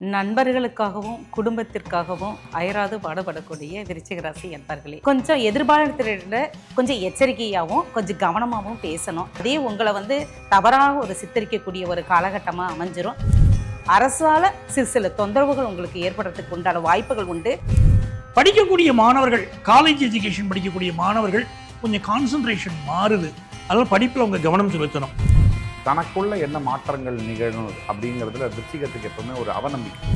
நண்பர்களுக்காகவும் குடும்பத்திற்காகவும் அயராது பாடுபடக்கூடிய விருச்சிக ராசி என்பர்களே, கொஞ்சம் எதிர்பார்த்த கொஞ்சம் எச்சரிக்கையாகவும் கொஞ்சம் கவனமாகவும் பேசணும். அதே உங்களை தவறாக ஒரு சித்தரிக்கக்கூடிய ஒரு காலகட்டமாக அமைஞ்சிரும். அரசால சில தொந்தரவுகள் உங்களுக்கு ஏற்படுறதுக்கு உண்டான வாய்ப்புகள் உண்டு. படிக்கக்கூடிய மாணவர்கள், காலேஜ் எஜுகேஷன் படிக்கக்கூடிய மாணவர்கள் கொஞ்சம் கான்சன்ட்ரேஷன் மாறுது. அதனால் படிப்பில் அவங்க கவனம் செலுத்தணும். தனக்குள்ள என்ன மாற்றங்கள் நிகழும் அப்படிங்கிறதுல விருச்சிகத்துக்கு எப்பவுமே ஒரு அவநம்பிக்கை.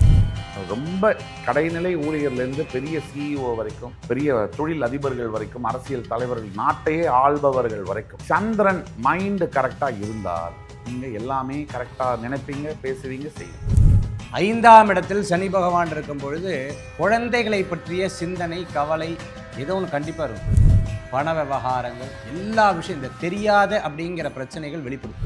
ரொம்ப கடைநிலை ஊழியர்லேருந்து பெரிய சிஇஓ வரைக்கும், பெரிய தொழில் அதிபர்கள் வரைக்கும், அரசியல் தலைவர்கள், நாட்டையே ஆள்பவர்கள் வரைக்கும் சந்திரன் மைண்டு கரெக்டாக இருந்தால் நீங்கள் எல்லாமே கரெக்டாக நினைப்பீங்க, பேசுவீங்க, செய்வீங்க. 5ஆம் இடத்தில் சனி பகவான் இருக்கும் பொழுது குழந்தைகளை பற்றிய சிந்தனை, கவலை ஏதோ ஒன்று கண்டிப்பாக இருக்கும். பண விவகாரங்கள், எல்லா விஷயம், இந்த தெரியாத அப்படிங்கிற பிரச்சனைகள் வெளிப்படும்.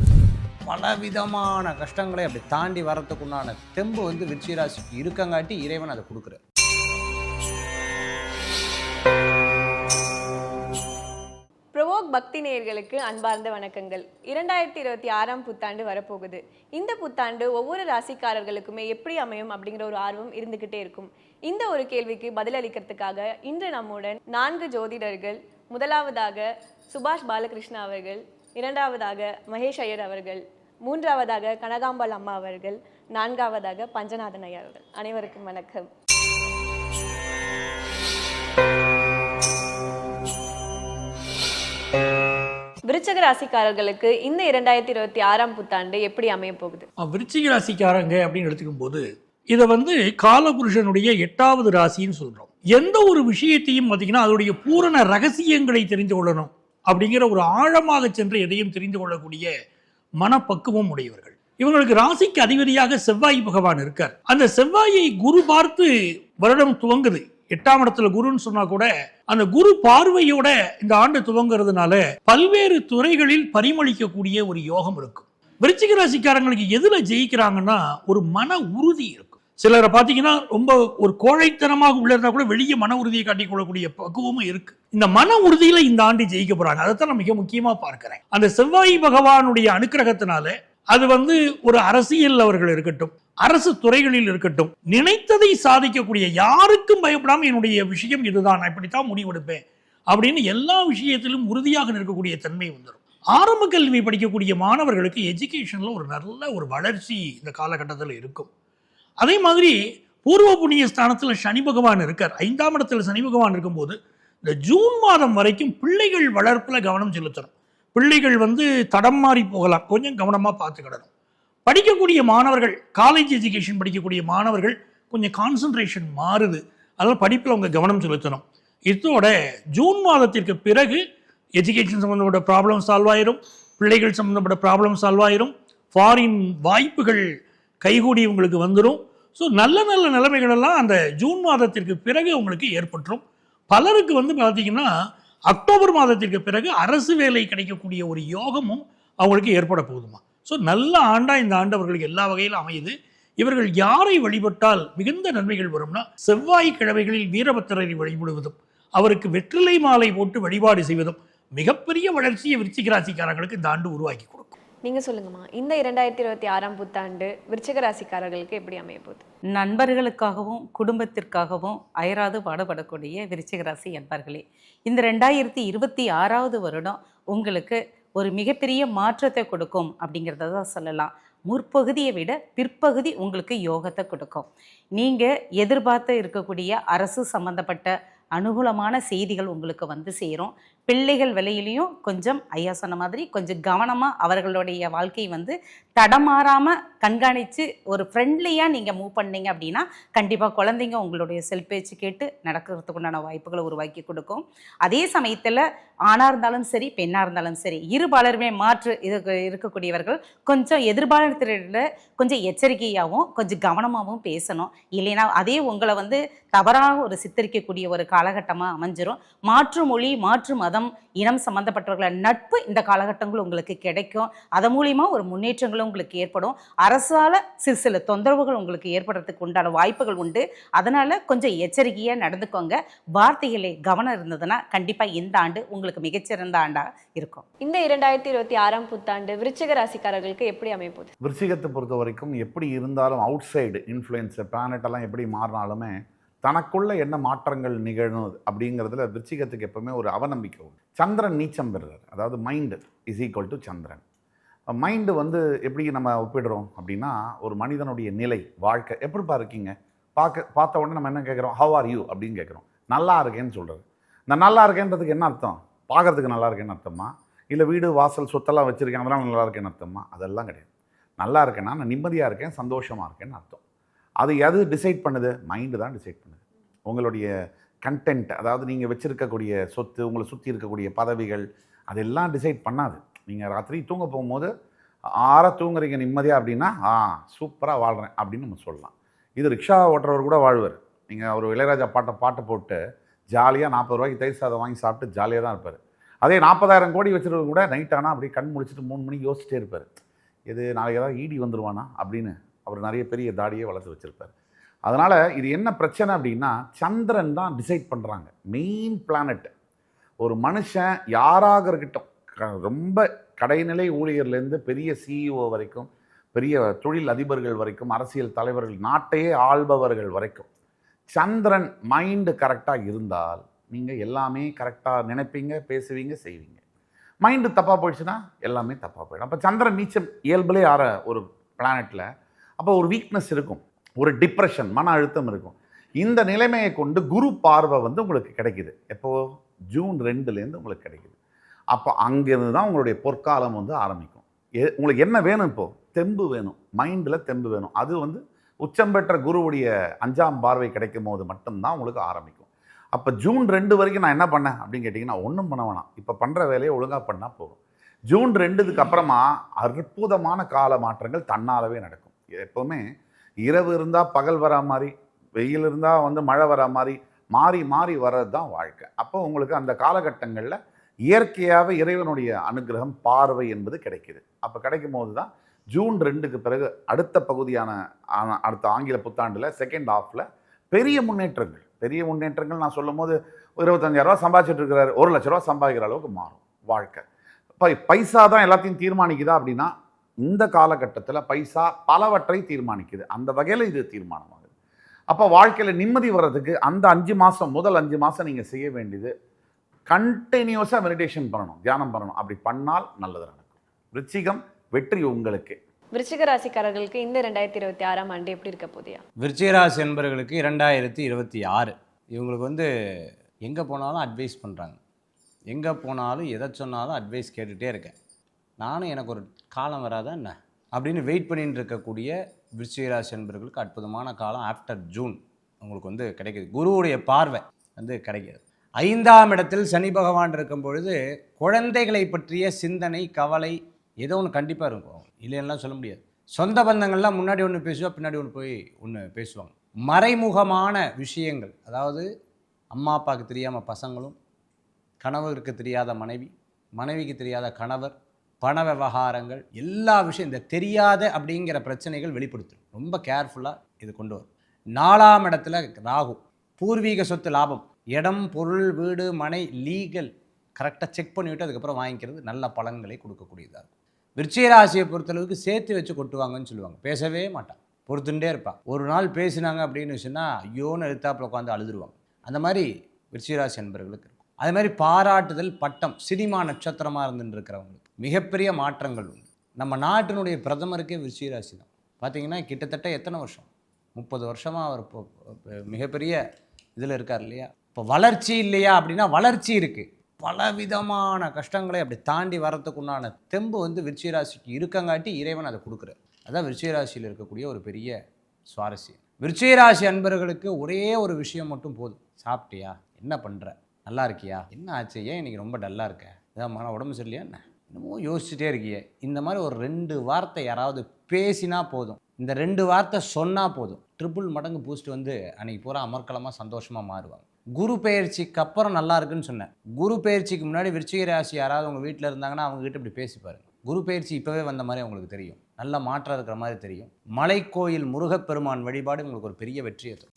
பலவிதமான கஷ்டங்களை அப்படி தாண்டி வரத்துக்குண்டான தெம்பு விருச்சிக ராசிக்கு இருக்கங்காட்டி இறைவன் அதை கொடுக்குறார். ப்ரோவோக் பக்தி நேயர்களுக்கு அன்பார்ந்த வணக்கங்கள். 2026ஆம் புத்தாண்டு வரப்போகுது. இந்த புத்தாண்டு ஒவ்வொரு ராசிக்காரர்களுக்குமே எப்படி அமையும் அப்படிங்கிற ஒரு ஆர்வம் இருந்துகிட்டே இருக்கும். இந்த ஒரு கேள்விக்கு பதிலளிக்கிறதுக்காக இன்று நம்முடன் 4 ஜோதிடர்கள், முதலாவதாக சுபாஷ் பாலகிருஷ்ணா அவர்கள், இரண்டாவதாக மகேஷ் ஐயர் அவர்கள், மூன்றாவதாக கனகாம்பாள் அம்மா அவர்கள், நான்காவதாக பஞ்சநாதன் ஐயா அவர்கள். அனைவருக்கும் வணக்கம். விருச்சிக ராசிக்காரர்களுக்கு இந்த 2026ஆம் புத்தாண்டு எப்படி அமைய போகுது? விருச்சிக ராசிக்காரங்க அப்படின்னு எடுத்துக்கும் போது இதை காலபுருஷனுடைய 8வது ராசின்னு சொல்றோம். எந்த ஒரு விஷயத்தையும் பார்த்தீங்கன்னா அதோடைய பூரண ரகசியங்களை தெரிந்து கொள்ளணும் அப்படிங்கிற ஒரு ஆழமாக சென்று எதையும் தெரிந்து கொள்ளக்கூடிய மனப்பக்குவம் உடையவர்கள். இவங்களுக்கு ராசிக்கு அதிபதியாக செவ்வாய் பகவான் இருக்கார். அந்த செவ்வாயை குரு பார்த்து வருடம் துவங்குது. 8ஆம் இடத்துல குருன்னு சொன்னா கூட அந்த குரு பார்வையோட இந்த ஆண்டு துவங்குறதுனால பல்வேறு துறைகளில் பரிமளிக்கக்கூடிய ஒரு யோகம் இருக்கும். விருச்சிக ராசிக்காரங்களுக்கு எதுல ஜெயிக்கிறாங்கன்னா ஒரு மன உறுதி இருக்கும். சிலரை பார்த்தீங்கன்னா ரொம்ப ஒரு கோழைத்தனமாக உள்ள இருந்தா கூட வெளியே மன உறுதியை காட்டிக் கொள்ளக்கூடிய பக்குவமும் இருக்கு. இந்த மன உறுதியில இந்த ஆண்டு ஜெயிக்க போறாங்க. அதைத்தான் நான் மிக முக்கியமா பார்க்கிறேன். அந்த செவ்வாய் பகவானுடைய அனுக்கிரகத்தினால அது ஒரு அரசியல் அவர்கள் இருக்கட்டும், அரசு துறைகளில் இருக்கட்டும், நினைத்ததை சாதிக்கக்கூடிய, யாருக்கும் பயப்படாம என்னுடைய விஷயம் இதுதான், நான் இப்படித்தான் முடிவெடுப்பேன் அப்படின்னு எல்லா விஷயத்திலும் உறுதியாக இருக்கக்கூடிய தன்மை வந்துடும். ஆரம்ப கல்வி படிக்கக்கூடிய மாணவர்களுக்கு எஜுகேஷன்ல ஒரு நல்ல ஒரு வளர்ச்சி இந்த காலகட்டத்தில் இருக்கும். அதே மாதிரி பூர்வ புண்ணிய ஸ்தானத்தில் சனி பகவான் இருக்கார். 5ஆம் இடத்துல சனி பகவான் இருக்கும்போது இந்த ஜூன் மாதம் வரைக்கும் பிள்ளைகள் வளர்ப்புல கவனம் செலுத்தணும். பிள்ளைகள் தடம் மாறி போகலாம், கொஞ்சம் கவனமாக பார்த்துக்கிடணும். படிக்கக்கூடிய மாணவர்கள், காலேஜ் எஜுகேஷன் படிக்கக்கூடிய மாணவர்கள் கொஞ்சம் கான்சன்ட்ரேஷன் மாறுது. அதனால் படிப்பில் அவங்க கவனம் செலுத்தணும். இதோட ஜூன் மாதத்திற்கு பிறகு எஜுகேஷன் சம்மந்தப்பட்ட ப்ராப்ளம் சால்வ் ஆயிரும், பிள்ளைகள் சம்மந்தப்பட்ட ப்ராப்ளம் சால்வ் ஆயிரும், ஃபாரின் வாய்ப்புகள் கைகூடி உங்களுக்கு வந்துடும். ஸோ நல்ல நல்ல நிலைமைகள் எல்லாம் அந்த ஜூன் மாதத்திற்கு பிறகு உங்களுக்கு ஏற்பட்டுரும். பலருக்கு பார்த்தீங்கன்னா அக்டோபர் மாதத்திற்கு பிறகு அரசு வேலை கிடைக்கக்கூடிய ஒரு யோகமும் அவங்களுக்கு ஏற்பட போகுதுமா. ஸோ நல்ல ஆண்டா இந்த ஆண்டு அவர்களுக்கு எல்லா வகையிலும் அமையுது. இவர்கள் யாரை வழிபட்டால் மிகுந்த நன்மைகள் வரும்னா, செவ்வாய்க்கிழமைகளில் வீரபத்திரரை வழிபடுவதும், அவருக்கு வெற்றிலை மாலை போட்டு வழிபாடு செய்வதும் மிகப்பெரிய வளர்ச்சியை விருச்சிக ராசிக்காரர்களுக்கு இந்த ஆண்டு உருவாக்கி கொடுக்கும். நீங்க சொல்லுங்கம்மா, இந்த 2026ஆம் புத்தாண்டு விருச்சிக ராசிக்காரர்களுக்கு எப்படி அமைய போகுது? நண்பர்களுக்காகவும் குடும்பத்திற்காகவும் அயராது பாடுபடக்கூடிய விருச்சிக ராசி என்பர்களே, இந்த 2026வது வருடம் உங்களுக்கு ஒரு மிகப்பெரிய மாற்றத்தை கொடுக்கும் அப்படிங்கிறத தான் சொல்லலாம். முற்பகுதியை விட பிற்பகுதி உங்களுக்கு யோகத்தை கொடுக்கும். நீங்கள் எதிர்பார்த்து இருக்கக்கூடிய அரசு சம்பந்தப்பட்ட அனுகூலமான செய்திகள் உங்களுக்கு சேரும். பிள்ளைகள் விலையிலையும் கொஞ்சம் ஐயா சொன்ன மாதிரி கொஞ்சம் கவனமாக அவர்களுடைய வாழ்க்கையை தடமாறாமல் கண்காணித்து ஒரு ஃப்ரெண்ட்லியாக நீங்கள் மூவ் பண்ணீங்க அப்படின்னா கண்டிப்பாக குழந்தைங்க உங்களுடைய செல் பேச்சு கேட்டு நடக்கிறதுக்குண்டான வாய்ப்புகளை உருவாக்கி கொடுக்கும். அதே சமயத்தில் ஆணாக இருந்தாலும் சரி, பெண்ணாக இருந்தாலும் சரி, இருபாலருமே மாற்று இதுக்கு இருக்கக்கூடியவர்கள் கொஞ்சம் எதிர்பார்த்த கொஞ்சம் எச்சரிக்கையாகவும் கொஞ்சம் கவனமாகவும் பேசணும். இல்லைன்னா அதே உங்களை தவறாக ஒரு சித்தரிக்கக்கூடிய ஒரு காலகட்டமாக அமைஞ்சிரும். மாற்று மொழி, மாற்று மதம் மதம் இனம் சம்பந்தப்பட்டவர்கள நட்பு இந்த காலகட்டங்கள் உங்களுக்கு கிடைக்கும். அதன் மூலியமா ஒரு முன்னேற்றங்களும் உங்களுக்கு ஏற்படும். அரசால சில தொந்தரவுகள் உங்களுக்கு ஏற்படுறதுக்கு உண்டான வாய்ப்புகள் உண்டு. அதனால கொஞ்சம் எச்சரிக்கையா நடந்துக்கோங்க. வார்த்தைகளே கவனம் இருந்ததுன்னா கண்டிப்பா இந்த ஆண்டு உங்களுக்கு மிகச்சிறந்த ஆண்டா இருக்கும். இந்த 2026ஆம் புத்தாண்டு விருச்சிக ராசிக்காரர்களுக்கு எப்படி அமைப்போகுது? விருச்சிகத்தை பொறுத்த வரைக்கும் எப்படி இருந்தாலும் அவுட் சைடு இன்ஃப்ளூயன்ஸ் பிளானட் எல்லாம் எப்படி மாறினாலுமே தனக்குள்ள என்ன மாற்றங்கள் நிகழும் அப்படிங்கிறதுல விருச்சிகத்துக்கு எப்பவுமே ஒரு அவநம்பிக்கை உண்டு. சந்திரன் நீச்சம் பெறுறார். அதாவது mind is equal to Chandran. Mind வந்து எப்படி நம்ம ஒப்பிடுறோம் அப்படின்னா, ஒரு மனிதனுடைய நிலை வாழ்க்கை எப்படிப்பா இருக்கீங்க பார்த்த உடனே நம்ம என்ன கேட்குறோம், ஹவ் ஆர் யூ அப்படின்னு கேட்குறோம். நல்லா இருக்கேன்னு சொல்கிறது. இந்த நல்லா இருக்கேன்றதுக்கு என்ன அர்த்தம்? பார்க்குறதுக்கு நல்லா இருக்கேன்னு அர்த்தமா, இல்லை வீடு வாசல் சொத்தெல்லாம் வச்சுருக்கேன் அதெல்லாம் நல்லா இருக்கேன்னு அர்த்தமா? அதெல்லாம் கிடையாது. நல்லா இருக்கேன்னா நான் நிம்மதியாக இருக்கேன், சந்தோஷமாக இருக்கேன்னு அர்த்தம். அது எது டிசைட் பண்ணுது? மைண்டு தான் டிசைட் பண்ணுது. உங்களுடைய கண்டென்ட், அதாவது நீங்கள் வச்சுருக்கக்கூடிய சொத்து, உங்களை சுற்றி இருக்கக்கூடிய பதவிகள், அதெல்லாம் டிசைட் பண்ணாது. நீங்கள் ராத்திரி தூங்க போகும்போது தூங்குறீங்க நிம்மதியாக அப்படின்னா சூப்பராக வாழ்கிறேன் அப்படின்னு நம்ம சொல்லலாம். இது ரிக்ஷா ஓட்டுறவர் கூட வாழ்வார். நீங்கள் ஒரு இளையராஜா பாட்டை போட்டு ஜாலியாக 40 ரூபாய்க்கு தயிர் சாதம் வாங்கி சாப்பிட்டு ஜாலியாக தான் இருப்பார். அதே 40,000 கோடி வச்சுருக்க கூட நைட் ஆனால் அப்படியே கண் முடிச்சுட்டு 3 மணிக்கு யோசிச்சிட்டே இருப்பார். இது நாளைக்கு ஏதாவது ஈடி வந்துடுவானா அப்படின்னு. அவர் நிறைய பெரிய தாடியே வளர்த்து வச்சுருப்பார். அதனால் இது என்ன பிரச்சனை அப்படின்னா, சந்திரன் தான் டிசைட் பண்ணுறாங்க. Main planet. ஒரு மனுஷன் யாராக இருக்கட்டும், ரொம்ப கடைநிலை ஊழியர்லேருந்து பெரிய சிஇஓ வரைக்கும், பெரிய தொழில் அதிபர்கள் வரைக்கும், அரசியல் தலைவர்கள், நாட்டையே ஆள்பவர்கள் வரைக்கும், சந்திரன் மைண்டு கரெக்டாக இருந்தால் நீங்கள் எல்லாமே கரெக்டாக நினைப்பீங்க, பேசுவீங்க, செய்வீங்க. மைண்டு தப்பாக போயிடுச்சுன்னா எல்லாமே தப்பாக போயிடும். அப்போ சந்திரன் நீச்சம் இயல்புலே ஆற ஒரு பிளானட்டில் அப்போ ஒரு வீக்னஸ் இருக்கும், ஒரு டிப்ரெஷன், மன அழுத்தம் இருக்கும். இந்த நிலைமையை கொண்டு குரு பார்வை வந்து உங்களுக்கு கிடைக்குது. எப்போது? ஜூன் 2லேருந்து உங்களுக்கு கிடைக்குது. அப்போ அங்கேருந்து தான் உங்களுடைய பொற்காலம் வந்து ஆரம்பிக்கும். உங்களுக்கு என்ன வேணும்? இப்போது தெம்பு வேணும், மைண்டில் தெம்பு வேணும். அது வந்து உச்சம் பெற்ற குருவுடைய 5ஆம் பார்வை கிடைக்கும் போது மட்டும்தான் உங்களுக்கு ஆரம்பிக்கும். அப்போ ஜூன் 2 வரைக்கும் நான் என்ன பண்ணேன் அப்படின்னு கேட்டிங்கன்னா, ஒன்றும் பண்ண வேணாம். இப்போ பண்ணுற வேலையை ஒழுங்காக பண்ணால் போதும். ஜூன் 2க்கு அப்புறமா அற்புதமான கால மாற்றங்கள் தன்னாலவே நடக்கும். எப்போவுமே இரவு இருந்தால் பகல் வரா மாதிரி, வெயில் இருந்தால் வந்து மழை வரா மாதிரி, மாறி மாறி வர்றது தான் வாழ்க்கை. அப்போ உங்களுக்கு அந்த காலகட்டங்களில் இயற்கையாகவே இறைவனுடைய அனுகிரகம், பார்வை என்பது கிடைக்கிது. அப்போ கிடைக்கும் போது தான் ஜூன் 2க்கு பிறகு அடுத்த பகுதியான அடுத்த ஆங்கில புத்தாண்டில் செகண்ட் ஹாஃபில் பெரிய முன்னேற்றங்கள் நான் சொல்லும் போது 25,000 ரூபா சம்பாதிச்சுட்டு இருக்கிறாரு, 1 லட்ச ரூபா சம்பாதிக்கிற அளவுக்கு மாறும் வாழ்க்கை. இப்போ பைசா தான் எல்லாத்தையும் தீர்மானிக்குதா அப்படின்னா, இந்த காலகட்டத்தில் பைசா பலவற்றை தீர்மானிக்குது. அந்த வகையில் இது தீர்மானமாகுது. அப்போ வாழ்க்கையில் நிம்மதி வர்றதுக்கு அந்த 5 மாதம், முதல் 5 மாதம் நீங்கள் செய்ய வேண்டியது கண்டினியூஸாக மெடிடேஷன் பண்ணணும், தியானம் பண்ணணும். அப்படி பண்ணால் நல்லது நடக்கும். விருச்சிகம் வெற்றி உங்களுக்கு. விருச்சிக ராசிக்காரர்களுக்கு இந்த 2026ஆம் ஆண்டு எப்படி இருக்க போதியா? விருச்சிக ராசி என்பவர்களுக்கு 2026 இவங்களுக்கு வந்து எங்கே போனாலும் அட்வைஸ் பண்ணுறாங்க. எங்கே போனாலும் எதை சொன்னாலும் அட்வைஸ் கேட்டுகிட்டே இருக்கேன். நானும் எனக்கு ஒரு காலம் வராதா என்ன அப்படின்னு வெயிட் பண்ணிட்டு இருக்கக்கூடிய விருச்சிக ராசி என்பவர்களுக்கு அற்புதமான காலம் ஆஃப்டர் ஜூன் உங்களுக்கு வந்து கிடைக்கிது. குருவுடைய பார்வை வந்து கிடைக்கிது. 5ஆம் இடத்தில் சனி பகவான் இருக்கும் பொழுது குழந்தைகளை பற்றிய சிந்தனை, கவலை ஏதோ ஒன்று கண்டிப்பாக இருக்கும். இல்லைன்னா சொல்ல முடியாது. சொந்த பந்தங்கள்லாம் முன்னாடி ஒன்று பேசுவா, பின்னாடி போய் ஒன்று பேசுவாங்க. மறைமுகமான விஷயங்கள், அதாவது அம்மா அப்பாவுக்கு தெரியாமல் பசங்களும், கணவருக்கு தெரியாத மனைவி, மனைவிக்கு தெரியாத கணவர், பண விவகாரங்கள், எல்லா விஷயம் இந்த தெரியாத அப்படிங்கிற பிரச்சனைகள் வெளிப்படுத்தும். ரொம்ப கேர்ஃபுல்லாக இது கொண்டு வரும். 4ஆம் இடத்துல ராகு, பூர்வீக சொத்து லாபம், இடம், பொருள், வீடு, மனை, லீகல் கரெக்டாக செக் பண்ணிவிட்டு அதுக்கப்புறம் வாங்கிக்கிறது நல்ல பலன்களை கொடுக்கக்கூடியதாக இருக்கும். விருச்சிக ராசியை பொறுத்தளவுக்கு சேர்த்து வச்சு கொட்டுவாங்கன்னு சொல்லுவாங்க. பேசவே மாட்டாங்க, பொறுத்துட்டே இருப்பாங்க. ஒரு நாள் பேசினாங்க அப்படின்னு சொன்னால் ஐயோன்னு எழுத்தாப்பில் உட்காந்து அழுதுருவாங்க. அந்த மாதிரி விருச்சிக ராசி என்பவர்களுக்கு இருக்கும். அதே மாதிரி பாராட்டுதல், பட்டம், சினிமா நட்சத்திரமாக இருந்துட்டு இருக்கிறவங்களுக்கு மிகப்பெரிய மாற்றங்கள் உண்டு. நம்ம நாட்டினுடைய பிரதமருக்கே விருச்சிக ராசி தான். பார்த்தீங்கன்னா கிட்டத்தட்ட எத்தனை வருஷம், 30 வருஷமாக அவர் மிகப்பெரிய இதில் இருக்கார் இல்லையா. இப்போ வளர்ச்சி இல்லையா அப்படின்னா வளர்ச்சி இருக்குது. பலவிதமான கஷ்டங்களை அப்படி தாண்டி வரத்துக்குண்டான தெம்பு வந்து விருச்சிக ராசிக்கு இருக்கங்காட்டி இறைவன் அதை கொடுக்குறார். அதான் விருச்சிக ராசியில் இருக்கக்கூடிய ஒரு பெரிய சுவாரஸ்யம். விருச்சிக ராசி அன்பர்களுக்கு ஒரே ஒரு விஷயம் மட்டும் போதும். சாப்பிட்டியா, என்ன பண்ணுற, நல்லா இருக்கியா, என்ன ஆச்சு, ஏன் இன்றைக்கி ரொம்ப டல்லாக இருக்க, ஏதாவது மன உடம்பு சரியில்லையா என்ன, என்னமோ யோசிச்சுட்டே இருக்கியே, இந்த மாதிரி ஒரு 2 வார்த்தை யாராவது பேசினா போதும். இந்த 2 வார்த்தை சொன்னால் போதும், ட்ரிபிள் மடங்கு பூஸ்ட் வந்து அன்றைக்கி பூரா அமர்க்கலமாக சந்தோஷமாக மாறுவாங்க. குரு பெயர்ச்சிக்கு அப்புறம் நல்லா இருக்குன்னு சொன்னேன். குரு பெயர்ச்சிக்கு முன்னாடி விருச்சிக ராசி யாராவது உங்கள் வீட்டில் இருந்தாங்கன்னா அவங்க கிட்ட இப்படி பேசி பாருங்க. குரு பெயர்ச்சி இப்போவே வந்த மாதிரி உங்களுக்கு தெரியும், நல்ல மாற்றம் இருக்கிற மாதிரி தெரியும். மலைக்கோயில் முருகப்பெருமான் வழிபாடு உங்களுக்கு ஒரு பெரிய வெற்றியை தரும்.